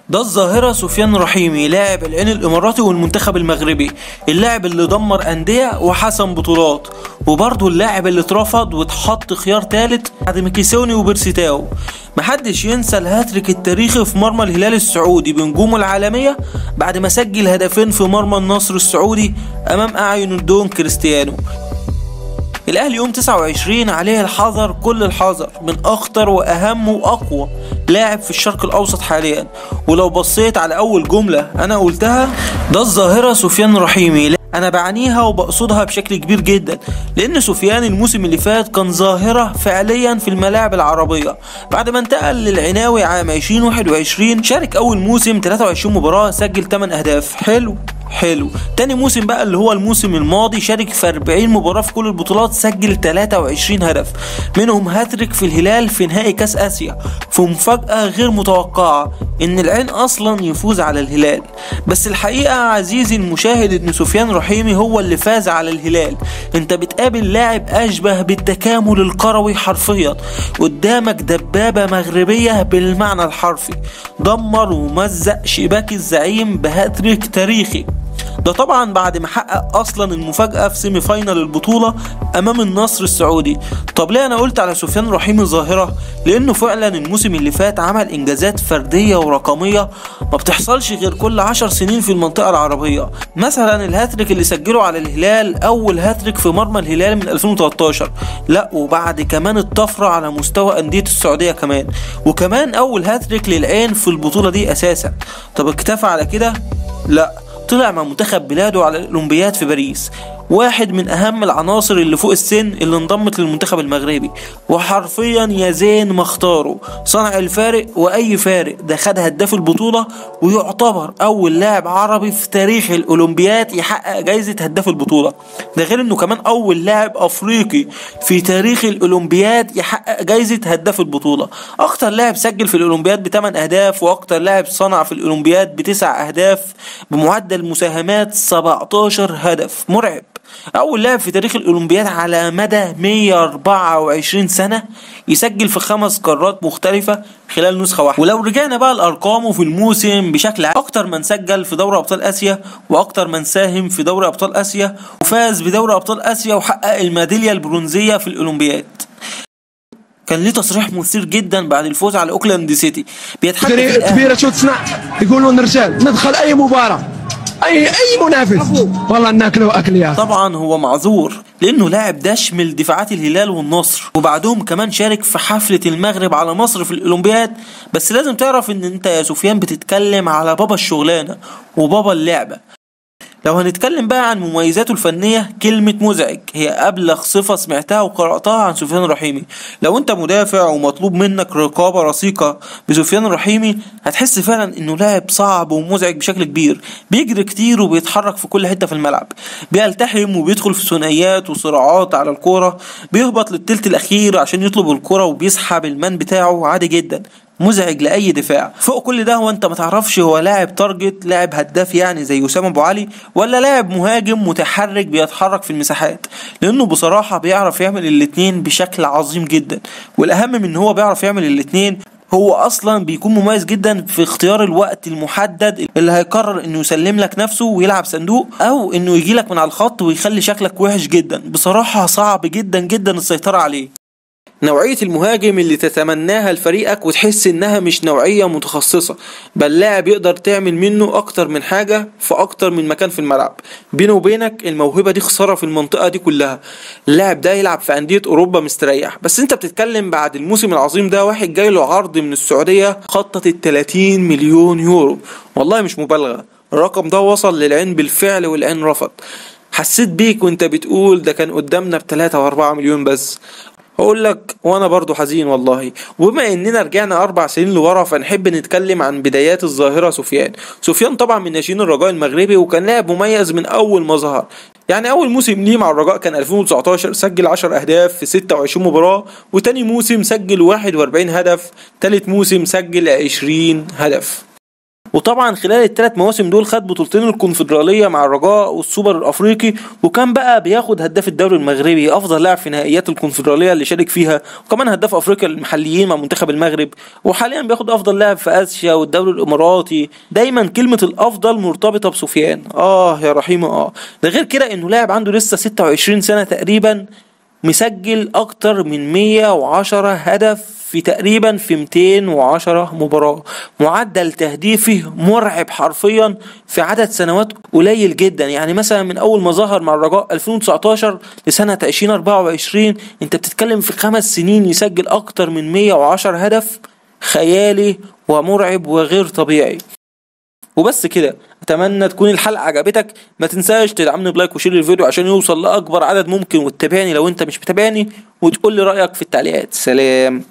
ده الظاهرة سفيان رحيمي، لاعب العين الاماراتي والمنتخب المغربي، اللاعب اللي دمر اندية وحسم بطولات، وبرضه اللاعب اللي اترفض واتحط خيار تالت بعد ميكيسوني وبرسيتاو. محدش ينسى الهاتريك التاريخي في مرمى الهلال السعودي بنجومه العالمية بعد ما سجل هدفين في مرمى النصر السعودي امام اعين الدون كريستيانو. الاهلي يوم 29 عليه الحذر، كل الحذر من اخطر واهم واقوى لاعب في الشرق الاوسط حاليا. ولو بصيت على اول جملة انا قلتها، ده الظاهرة سفيان رحيمي، انا بعنيها وبقصدها بشكل كبير جدا، لان سفيان الموسم اللي فات كان ظاهرة فعليا في الملاعب العربية. بعد ما انتقل للعناوي عام 2021 شارك اول موسم 23 مباراة، سجل 8 اهداف. حلو. تاني موسم بقى اللي هو الموسم الماضي شارك في 40 مباراة في كل البطولات، سجل 23 هدف، منهم هاتريك في الهلال في نهائي كاس اسيا، في مفاجأة غير متوقعة ان العين اصلا يفوز على الهلال. بس الحقيقة عزيزي المشاهد ان سفيان رحيمي هو اللي فاز على الهلال. انت بتقابل لاعب اشبه بالتكامل الكروي حرفيا، قدامك دبابة مغربية بالمعنى الحرفي، دمر ومزق شباك الزعيم بهاتريك تاريخي. ده طبعا بعد ما حقق اصلا المفاجأة في سيمي فاينل البطولة امام النصر السعودي. طب ليه انا قلت على سفيان رحيمي ظاهرة؟ لانه فعلا الموسم اللي فات عمل انجازات فردية ورقمية ما بتحصلش غير كل 10 سنين في المنطقة العربية. مثلا الهاتريك اللي سجله على الهلال اول هاتريك في مرمى الهلال من 2013، لا وبعد كمان الطفرة على مستوى اندية السعودية كمان، وكمان اول هاتريك للعين في البطولة دي اساسا. طب اكتفى على كده؟ لا، طلع مع منتخب بلاده على الأولمبياد في باريس، واحد من أهم العناصر اللي فوق السن اللي انضمت للمنتخب المغربي، وحرفيا يا زين ما اختاره، صنع الفارق وأي فارق. ده خد هداف البطولة، ويعتبر أول لاعب عربي في تاريخ الأولمبياد يحقق جايزة هداف البطولة. ده غير إنه كمان أول لاعب أفريقي في تاريخ الأولمبياد يحقق جايزة هداف البطولة. أكتر لاعب سجل في الأولمبياد ب8 أهداف، وأكتر لاعب صنع في الأولمبياد ب9 أهداف، بمعدل مساهمات 17 هدف مرعب. أول لاعب في تاريخ الأولمبياد على مدى 124 سنة يسجل في 5 قارات مختلفة خلال نسخة واحدة. ولو رجعنا بقى لأرقامه في الموسم بشكل عام، أكتر من سجل في دوري أبطال آسيا، وأكتر من ساهم في دوري أبطال آسيا، وفاز بدوري أبطال آسيا، وحقق الميدالية البرونزية في الأولمبياد. كان ليه تصريح مثير جدا بعد الفوز على اوكلاند سيتي، بيتحدث كبيرة شو تصنع، يقولون رجال ندخل اي مباراة اي منافس والله ناكله اكليات. طبعا هو معذور لانه لاعب ده شمل دفاعات الهلال والنصر، وبعدهم كمان شارك في حفلة المغرب على مصر في الاولمبياد. بس لازم تعرف ان انت يا سفيان بتتكلم على بابا الشغلانة وبابا اللعبة. لو هنتكلم بقى عن مميزاته الفنية، كلمة مزعج هي أبلغ صفة سمعتها وقرأتها عن سفيان رحيمي. لو انت مدافع ومطلوب منك رقابة رصيقة بسفيان رحيمي، هتحس فعلا انه لاعب صعب ومزعج بشكل كبير، بيجري كتير وبيتحرك في كل حتة في الملعب، بيلتحم وبيدخل في ثنائيات وصراعات على الكورة، بيهبط للتلت الأخير عشان يطلب الكورة وبيسحب المان بتاعه عادي جدا، مزعج لأي دفاع. فوق كل ده هو انت متعرفش هو لاعب تارجت، لاعب هداف يعني زي أسامة أبو علي، ولا لاعب مهاجم متحرك بيتحرك في المساحات، لأنه بصراحة بيعرف يعمل الاتنين بشكل عظيم جدا. والأهم من ان هو بيعرف يعمل الاتنين، هو اصلا بيكون مميز جدا في اختيار الوقت المحدد اللي هيقرر انه يسلم لك نفسه ويلعب صندوق، او انه يجي لك من على الخط ويخلي شكلك وحش جدا. بصراحة صعب جدا جدا السيطرة عليه. نوعية المهاجم اللي تتمناها لفريقك وتحس انها مش نوعية متخصصة، بل لاعب يقدر تعمل منه اكتر من حاجة في اكتر من مكان في الملعب. بينه وبينك الموهبة دي خسارة في المنطقة دي كلها. اللاعب ده يلعب في اندية اوروبا مستريح، بس انت بتتكلم بعد الموسم العظيم ده واحد جاي له عرض من السعودية خطط 30 مليون يورو. والله مش مبالغة، الرقم ده وصل للعين بالفعل والعين رفض. حسيت بيك وانت بتقول ده كان قدامنا ب3 و4 مليون بس. هقول لك وانا برضو حزين والله. وبما اننا رجعنا 4 سنين لورا، فنحب نتكلم عن بدايات الظاهرة سفيان طبعا من ناشئين الرجاء المغربي، وكان لاعب مميز من اول ما ظهر. يعني اول موسم ليه مع الرجاء كان 2019، سجل 10 اهداف في 26 مباراة، وتاني موسم سجل 41 هدف، تالت موسم سجل 20 هدف. وطبعا خلال ال3 مواسم دول خد بطولتين الكونفدراليه مع الرجاء والسوبر الافريقي، وكان بقى بياخد هداف الدوري المغربي، افضل لاعب في نهائيات الكونفدراليه اللي شارك فيها، وكمان هداف افريقيا المحليين مع منتخب المغرب، وحاليا بياخد افضل لاعب في اسيا والدوري الاماراتي. دايما كلمه الافضل مرتبطه بسفيان. يا رحيمه. ده غير كده انه لاعب عنده لسه 26 سنه تقريبا، مسجل اكتر من 110 هدف في تقريبا في 210 مباراة، معدل تهديفه مرعب حرفيا في عدد سنوات قليل جدا. يعني مثلا من اول ما ظهر مع الرجاء 2019 لسنة 2024 انت بتتكلم في 5 سنين يسجل اكتر من 110 هدف. خيالي ومرعب وغير طبيعي. وبس كده، اتمنى تكون الحلقه عجبتك. ما تنساش تدعمني بلايك وشير الفيديو عشان يوصل لاكبر عدد ممكن، وتتابعني لو انت مش متابعني، وتقول لي رايك في التعليقات. سلام.